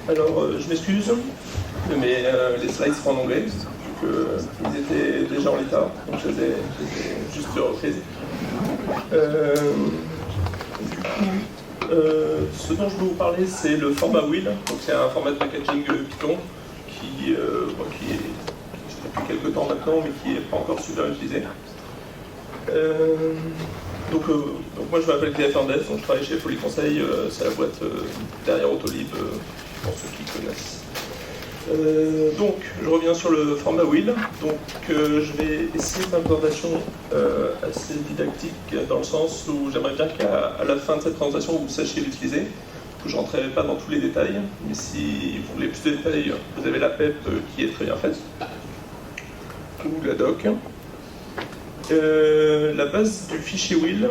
Alors, je m'excuse, mais les slides seront en anglais, vu qu'ils étaient déjà en l'état, donc je les ai juste reprises. Ce dont je veux vous parler, c'est le format Wheel. Donc c'est un format de packaging Python qui est depuis quelques temps maintenant, mais qui n'est pas encore super utilisé. Donc moi je m'appelle Pierre Fernandez, donc je travaille chez Folie Conseil, c'est la boîte derrière Autolib, pour ceux qui connaissent. Donc je reviens sur le format Wheel. Donc je vais essayer de faire une présentation assez didactique, dans le sens où j'aimerais bien qu'à la fin de cette présentation vous sachiez l'utiliser. Je ne rentrerai pas dans tous les détails, mais si vous voulez plus de détails, vous avez la PEP qui est très bien faite, ou la doc. La base du fichier Wheel,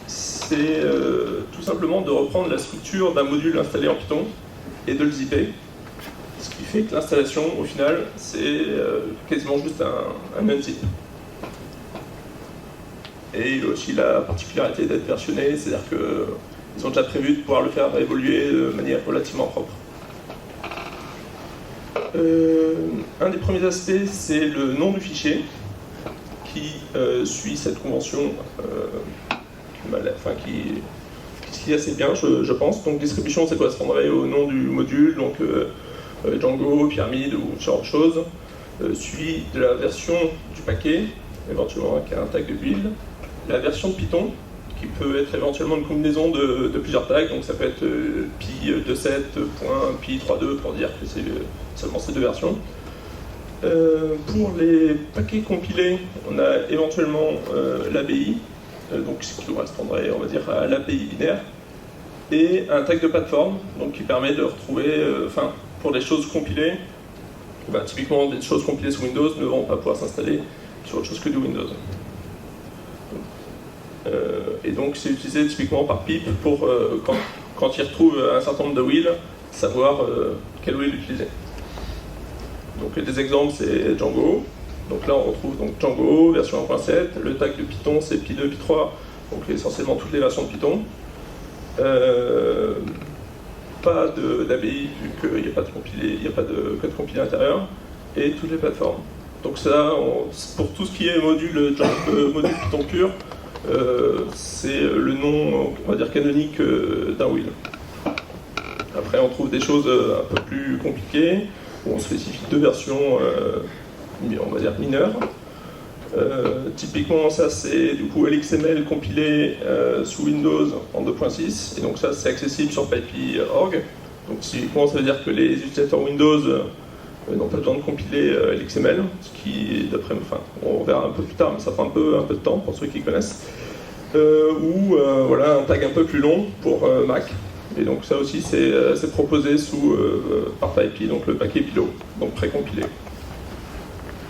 c'est tout simplement de reprendre la structure d'un module installé en Python et de le zipper. Ce qui fait que l'installation, au final, c'est quasiment juste un unzip. Et il a aussi la particularité d'être versionné, c'est-à-dire qu'ils ont déjà prévu de pouvoir le faire évoluer de manière relativement propre. Un des premiers aspects, c'est le nom du fichier, qui suit cette convention qui est assez bien, je pense. Donc distribution, ça correspondrait au nom du module, donc Django, Pyramide ou ce genre de choses. Suivi de la version du paquet, éventuellement avec un tag de build. La version de Python, qui peut être éventuellement une combinaison de plusieurs tags, donc ça peut être pi27.pi32 pour dire que c'est seulement ces deux versions. Pour les paquets compilés, on a éventuellement l'API, donc ce qui correspondrait, on va dire, à l'API binaire, et un tag de plateforme, donc qui permet de retrouver, pour des choses compilées, typiquement des choses compilées sous Windows ne vont pas pouvoir s'installer sur autre chose que du Windows. Et donc c'est utilisé typiquement par pip pour, quand il retrouve un certain nombre de wheels, savoir quel wheel utiliser. Donc des exemples, c'est Django. Donc là on retrouve donc Django, version 1.7. Le tag de Python, c'est pi2, pi3, donc essentiellement toutes les versions de Python. Pas d'API, vu qu'il n'y a pas de code compilé à l'intérieur, et toutes les plateformes. Donc ça, pour tout ce qui est module Python pur, c'est le nom, on va dire, canonique d'un wheel. Après on trouve des choses un peu plus compliquées, où on spécifie deux versions, on va dire, mineures. Typiquement, ça c'est du coup LXML compilé sous Windows en 2.6, et donc ça c'est accessible sur PyPI.org. Donc typiquement, ça veut dire que les utilisateurs Windows n'ont pas besoin de compiler LXML, ce qui, d'après, on verra un peu plus tard, mais ça prend un peu de temps pour ceux qui connaissent. Ou voilà, un tag un peu plus long pour Mac. Et donc ça aussi c'est proposé par PyPI, donc le paquet Pilo, donc précompilé.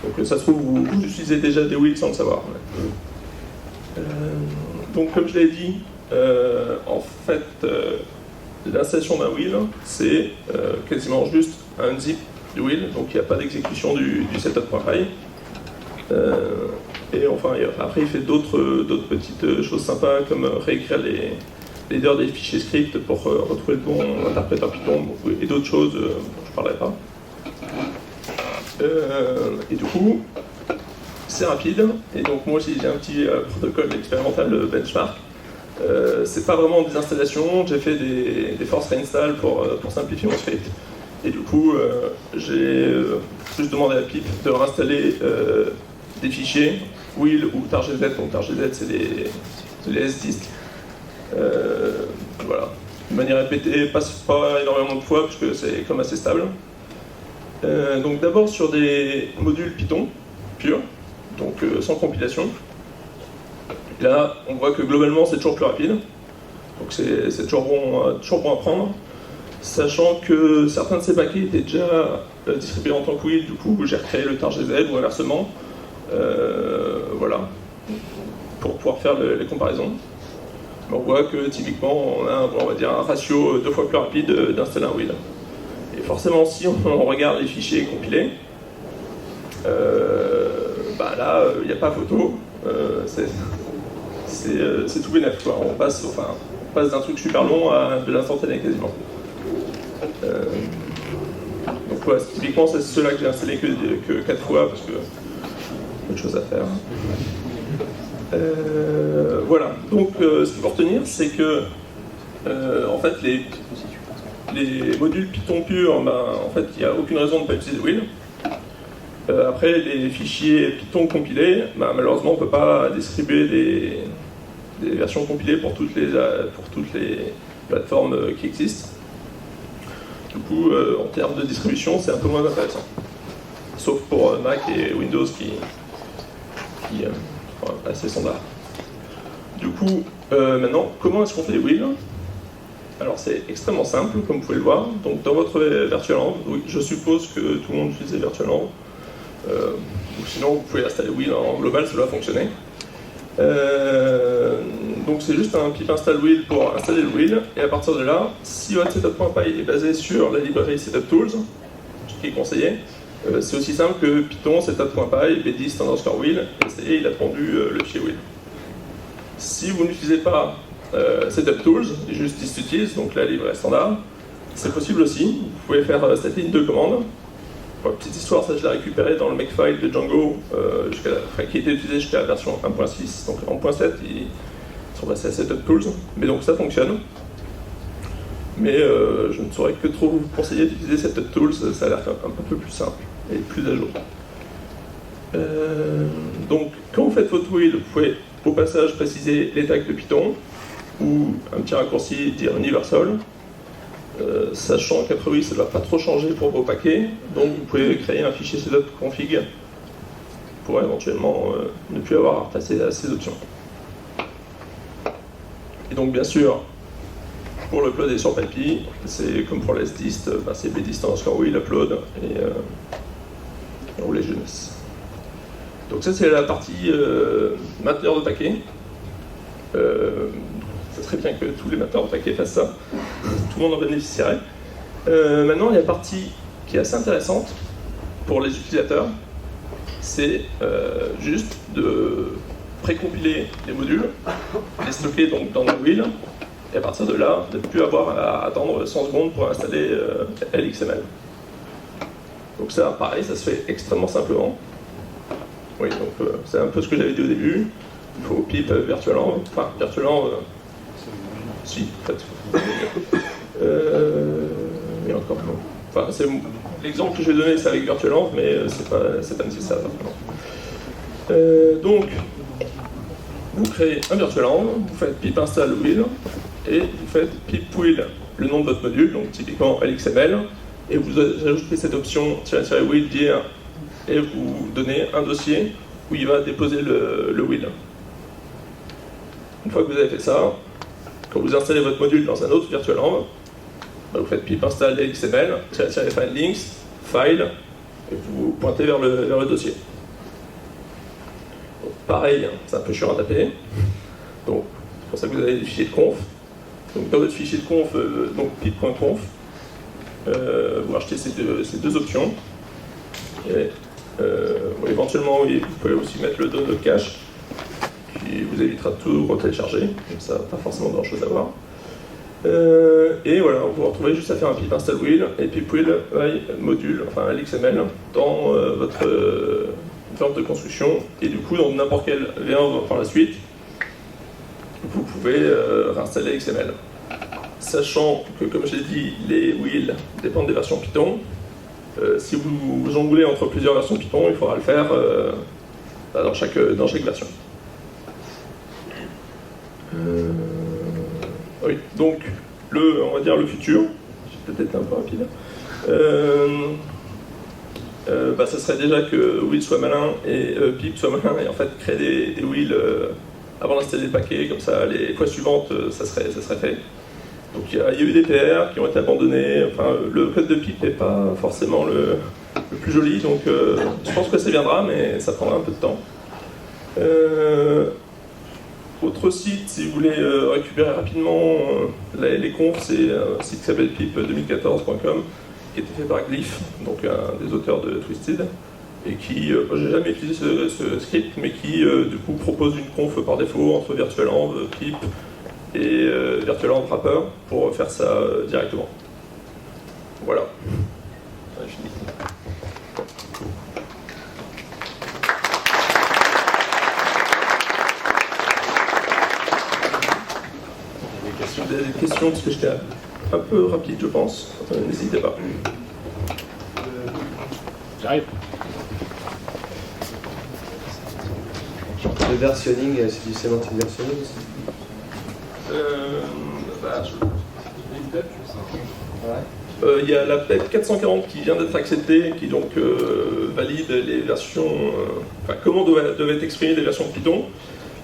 Donc ça se trouve, vous utilisez déjà des wheels sans le savoir. Donc comme je l'ai dit, en fait, l'installation d'un wheel, c'est quasiment juste un zip du wheel, donc il n'y a pas d'exécution du setup.py. Et enfin, après il fait d'autres petites choses sympas, comme réécrire les headers des fichiers script pour retrouver le bon interpréteur Python, et d'autres choses dont je ne parlerai pas. Et du coup, c'est rapide, et donc moi aussi j'ai un petit protocole expérimental benchmark. C'est pas vraiment des installations, j'ai fait des force reinstall pour simplifier mon script. Et du coup, j'ai juste demandé à pip de réinstaller des fichiers, wheel ou targz, donc targz c'est les S-disks. Voilà, de manière répétée, pas énormément de fois, puisque c'est comme assez stable. Donc d'abord sur des modules Python purs, donc sans compilation. Là, on voit que globalement c'est toujours plus rapide, donc c'est toujours bon à prendre, sachant que certains de ces paquets étaient déjà distribués en tant que wheel, du coup j'ai recréé le targz ou inversement, voilà, pour pouvoir faire les comparaisons. On voit que typiquement on a, on va dire, un ratio 2 fois plus rapide d'installer un wheel. Et forcément, si on regarde les fichiers compilés, là, il n'y a pas photo, c'est tout bénef, quoi. On passe d'un truc super long à de l'instantané quasiment. Donc voilà, typiquement c'est ceux-là que j'ai installé que 4 fois parce que autre chose à faire. Voilà, donc ce qu'il faut retenir, c'est que en fait les modules Python purs, en fait il n'y a aucune raison de ne pas utiliser Will. Après les fichiers Python compilés, malheureusement on ne peut pas distribuer des versions compilées pour toutes les plateformes qui existent. Du coup, en termes de distribution, c'est un peu moins intéressant. Sauf pour Mac et Windows qui assez standard. Du coup, maintenant, comment est-ce qu'on fait les Will? Alors c'est extrêmement simple, comme vous pouvez le voir. Donc dans votre VirtualEnv, oui, je suppose que tout le monde utilise VirtualEnv. Ou sinon, vous pouvez installer Will en global, ça doit fonctionner. Donc c'est juste un pip install Will pour installer le Will, et à partir de là, si votre setup.py est basé sur la librairie setup-tools, ce qui est conseillé, c'est aussi simple que Python setup.py bdist_will, et il a pondu le fichier Will. Si vous n'utilisez pas setup-tools, juste dist-utils, donc la librairie standard, c'est possible aussi. Vous pouvez faire cette ligne de commande. Pour la petite histoire, ça je l'ai récupéré dans le makefile de Django qui était utilisé jusqu'à la version 1.6. Donc en 1.7, ils sont passés à setup-tools, mais donc ça fonctionne. Mais je ne saurais que trop vous conseiller d'utiliser setup-tools, ça a l'air un peu plus simple et plus à jour. Donc quand vous faites votre Will, vous pouvez au passage préciser les tags de Python ou un petit raccourci dire universal, sachant qu'a priori ça ne va pas trop changer pour vos paquets, donc vous pouvez créer un fichier setup config pour éventuellement ne plus avoir à repasser à ces options. Et donc bien sûr, pour l'uploader sur Python, c'est comme pour les dist, c'est bdist_will upload et rouler jeunesse. Donc ça c'est la partie mainteneur de paquets. Ça serait bien que tous les mainteneurs de paquets fassent ça. Tout le monde en bénéficierait. Maintenant, il y a une partie qui est assez intéressante pour les utilisateurs. C'est juste de précompiler les modules, les stocker donc dans le Will, et à partir de là, de ne plus avoir à attendre 100 secondes pour installer LXML. Donc ça, pareil, ça se fait extrêmement simplement. Oui, donc c'est un peu ce que j'avais dit au début. Il faut pip virtualenv, enfin virtualenv, si, en fait. Et encore non. Enfin, l'exemple que je vais donner, c'est avec virtualenv, mais c'est pas nécessaire. Donc, vous créez un virtualenv, vous faites pip install will, et vous faites pip will le nom de votre module, donc typiquement LXML, et vous ajoutez cette option --will dire, et vous donnez un dossier où il va déposer le will. Une fois que vous avez fait ça, quand vous installez votre module dans un autre virtualenv, vous faites pip install LXML, --find links, file, et vous pointez vers le dossier. Donc, pareil, c'est un peu chiant à taper. Donc, c'est pour ça que vous avez des fichiers de conf. Donc, dans votre fichier de conf, donc pip.conf, vous rachetez ces deux options. Et, éventuellement, oui, vous pouvez aussi mettre le download cache, qui vous évitera de tout retélécharger, donc ça n'a pas forcément grand chose à voir. Et voilà, vous vous retrouvez juste à faire un pip install will et pip will module, enfin LXML, dans votre environnement de construction, et du coup, dans n'importe quel V1 par la suite, vous pouvez réinstaller XML. Sachant que, comme je l'ai dit, les will dépendent des versions Python. Si vous jonglez entre plusieurs versions Python, il faudra le faire dans chaque version. Oui, donc, on va dire le futur, j'ai peut-être été un peu rapide, ça serait déjà que Will soit malin et Pip soit malin et en fait créer des Will avant d'installer le paquet, comme ça les fois suivantes ça serait fait. Donc il y a eu des PR qui ont été abandonnés, enfin le code de Pip n'est pas forcément le plus joli, donc je pense que ça viendra, mais ça prendra un peu de temps. Autre site, si vous voulez récupérer rapidement les confs, c'est un site qui s'appelle pip2014.com, qui a été fait par Glyph, donc un des auteurs de Twisted, et qui, j'ai jamais utilisé ce script, mais qui du coup propose une conf par défaut entre virtualenv, pip et virtualenv wrapper pour faire ça directement. Voilà. Ouais, fini. Des questions, parce que j'étais un peu rapide, je pense. N'hésitez pas. J'arrive. Le versionning, c'est du sémantique versionning aussi. Il y a la PEP 440 qui vient d'être acceptée, qui donc valide les versions, comment devaient être exprimées les versions Python.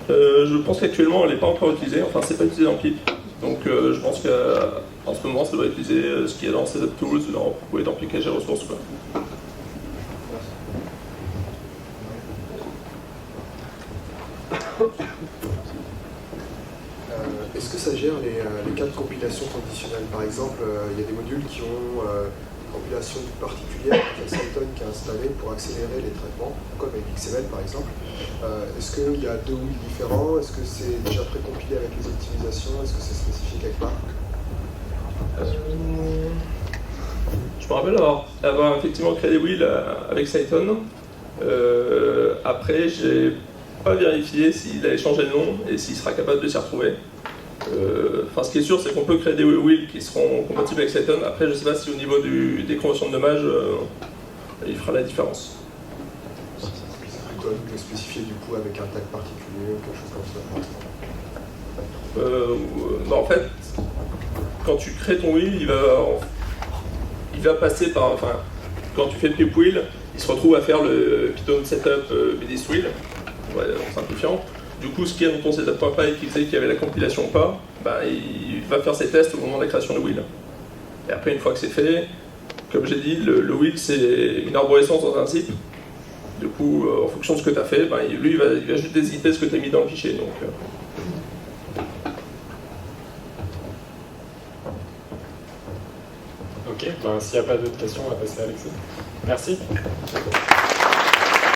Je pense qu'actuellement elle n'est pas encore utilisée, enfin c'est pas utilisé dans Pip. Donc je pense qu'en ce moment ça doit utiliser ce qu'il y a dans Setup Tools ou dans Package et ressources. Quoi. Est-ce que ça gère les cas de compilation conditionnelle? Par exemple, il y a des modules qui ont une compilation particulière, il y a Cython qui est installé pour accélérer les traitements, comme avec XML par exemple. Est-ce qu'il y a deux wheels différents? Est-ce que c'est déjà précompilé avec les optimisations? Est-ce que c'est spécifique quelque part? Je me rappelle avoir effectivement créé des wheels avec Cython. Après, j'ai pas vérifié s'il a changé de nom et s'il sera capable de s'y retrouver. Ce qui est sûr, c'est qu'on peut créer des wheels qui seront compatibles avec Cython. Après, je sais pas si au niveau des conventions de nommage, il fera la différence. C'est plutôt de spécifier du coup avec un tag particulier ou quelque chose comme ça. En fait, quand tu crées ton wheel, il va passer par. Quand tu fais le pip wheel, il se retrouve à faire le Python setup bdist wheel, en simplifiant. Du coup, ce qui est dans ton setup.py qui disait qu'il y avait la compilation ou pas, il va faire ses tests au moment de la création de wheel. Et après, une fois que c'est fait, comme j'ai dit, le wheel c'est une arborescence dans un zip. Du coup, en fonction de ce que tu as fait, lui il va juste dézipper ce que tu as mis dans le fichier. Donc, Ok, s'il n'y a pas d'autres questions, on va passer à Alexis. Merci.